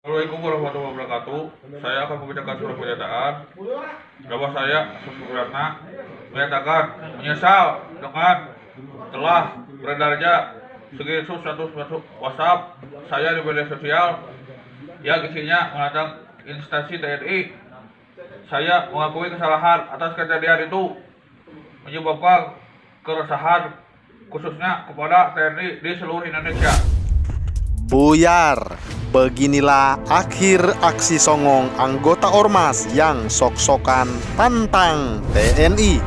Assalamualaikum warahmatullahi wabarakatuh. Saya akan membacakan surat pernyataan. Nama saya Susuratna menyatakan menyesal dengan telah beredarnya screenshot status WhatsApp saya di media sosial yang isinya menantang instansi TNI. Saya mengakui kesalahan atas kejadian itu menyebabkan keresahan khususnya kepada TNI di seluruh Indonesia. Buyar, beginilah akhir aksi songong anggota ormas yang sok-sokan tantang TNI.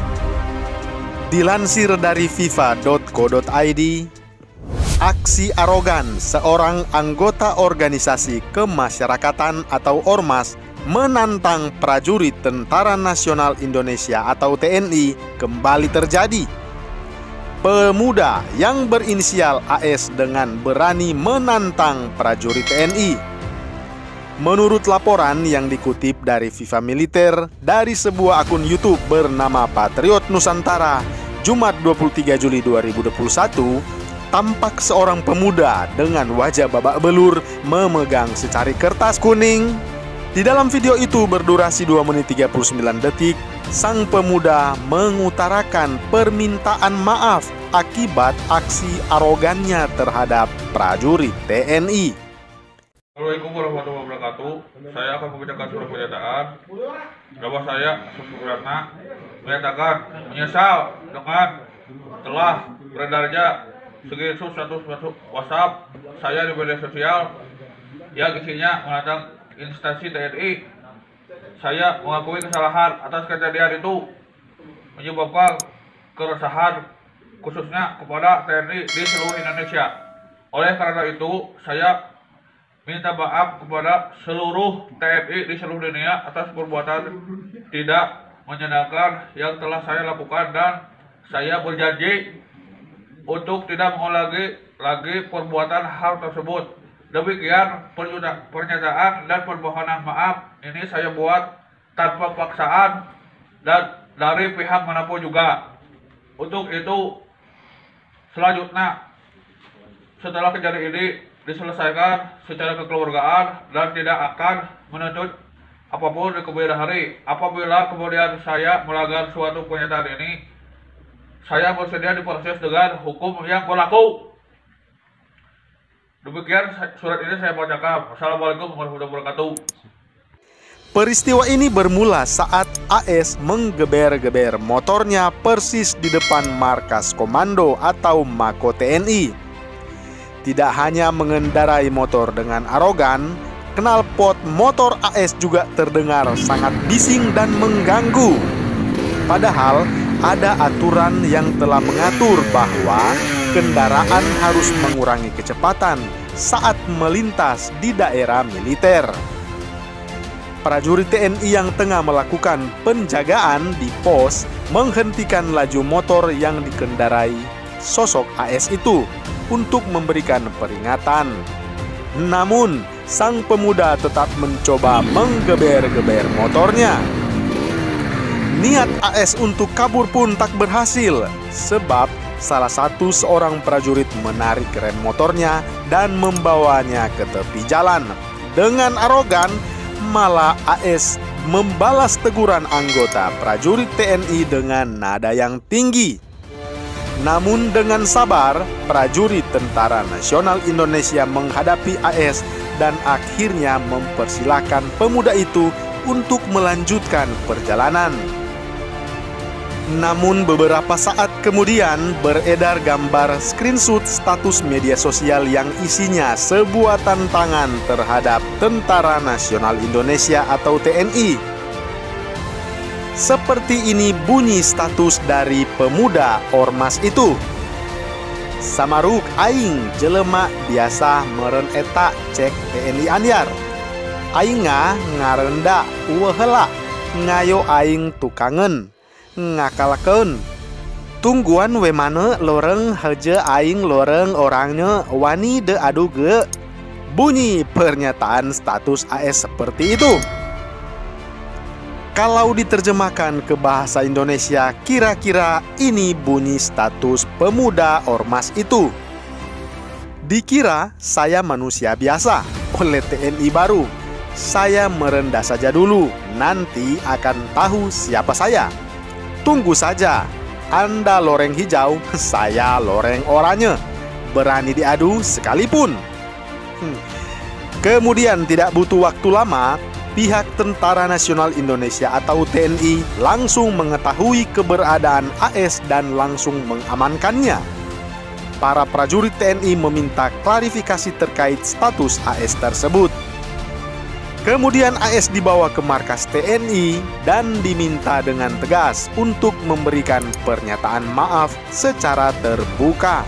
Dilansir dari fifa.co.id, aksi arogan seorang anggota organisasi kemasyarakatan atau ormas menantang prajurit Tentara Nasional Indonesia atau TNI kembali terjadi. Pemuda yang berinisial AS dengan berani menantang prajurit TNI. Menurut laporan yang dikutip dari FIFA Militer dari sebuah akun YouTube bernama Patriot Nusantara, Jumat 23 Juli 2021, tampak seorang pemuda dengan wajah babak belur memegang secari kertas kuning. Di dalam video itu berdurasi 2 menit 39 detik, sang pemuda mengutarakan permintaan maaf akibat aksi arogannya terhadap prajurit TNI. Assalamualaikum warahmatullahi wabarakatuh. Saya akan membacakan surat pernyataan. Nama saya Susuratna menyatakan menyesal dengan telah beredarnya screenshot status WhatsApp saya di media sosial yang isinya menantang instansi TNI. Saya mengakui kesalahan atas kejadian itu menyebabkan keresahan khususnya kepada TNI di seluruh Indonesia. Oleh karena itu, saya minta maaf kepada seluruh TNI di seluruh dunia atas perbuatan tidak menyenangkan yang telah saya lakukan, dan saya berjanji untuk tidak mengulangi lagi perbuatan hal tersebut. Demikian pernyataan dan permohonan maaf ini saya buat tanpa paksaan dan dari pihak manapun juga. Untuk itu, selanjutnya setelah kejadian ini diselesaikan secara kekeluargaan dan tidak akan menuntut apapun di kemudian hari. Apabila kemudian saya melanggar suatu pernyataan ini, saya bersedia diproses dengan hukum yang berlaku. Demikian surat ini saya bacakan. Assalamualaikum warahmatullahi wabarakatuh. Peristiwa ini bermula saat AS menggeber-geber motornya persis di depan markas komando atau Mako TNI. Tidak hanya mengendarai motor dengan arogan, knalpot motor AS juga terdengar sangat bising dan mengganggu. Padahal ada aturan yang telah mengatur bahwa kendaraan harus mengurangi kecepatan saat melintas di daerah militer. Prajurit TNI yang tengah melakukan penjagaan di pos menghentikan laju motor yang dikendarai sosok AS itu untuk memberikan peringatan. Namun, sang pemuda tetap mencoba menggeber-geber motornya. Niat AS untuk kabur pun tak berhasil, sebab salah satu seorang prajurit menarik rem motornya dan membawanya ke tepi jalan. Dengan arogan, malah AS membalas teguran anggota prajurit TNI dengan nada yang tinggi. Namun dengan sabar, prajurit Tentara Nasional Indonesia menghadapi AS dan akhirnya mempersilahkan pemuda itu untuk melanjutkan perjalanan. Namun beberapa saat kemudian beredar gambar screenshot status media sosial yang isinya sebuah tantangan terhadap Tentara Nasional Indonesia atau TNI. Seperti ini bunyi status dari pemuda ormas itu. Samaruk aing jelema biasa meren eta cek TNI anyar. Aingah ngarenda ueuh heula ngayo aing tukangen ngakalakeun. Tungguan we mane loreng heje aing loreng orangnya wani de adu ge. Bunyi pernyataan status AS seperti itu. Kalau diterjemahkan ke bahasa Indonesia, kira-kira ini bunyi status pemuda ormas itu. Dikira saya manusia biasa, oleh TNI baru. Saya merendah saja dulu, nanti akan tahu siapa saya. Tunggu saja, Anda loreng hijau, saya loreng oranye. Berani diadu sekalipun. Kemudian tidak butuh waktu lama, pihak Tentara Nasional Indonesia atau TNI langsung mengetahui keberadaan AS dan langsung mengamankannya. Para prajurit TNI meminta klarifikasi terkait status AS tersebut. Kemudian AS dibawa ke markas TNI dan diminta dengan tegas untuk memberikan pernyataan maaf secara terbuka.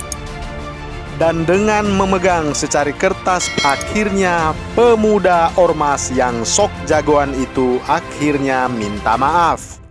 Dan dengan memegang secari kertas, akhirnya pemuda ormas yang sok jagoan itu akhirnya minta maaf.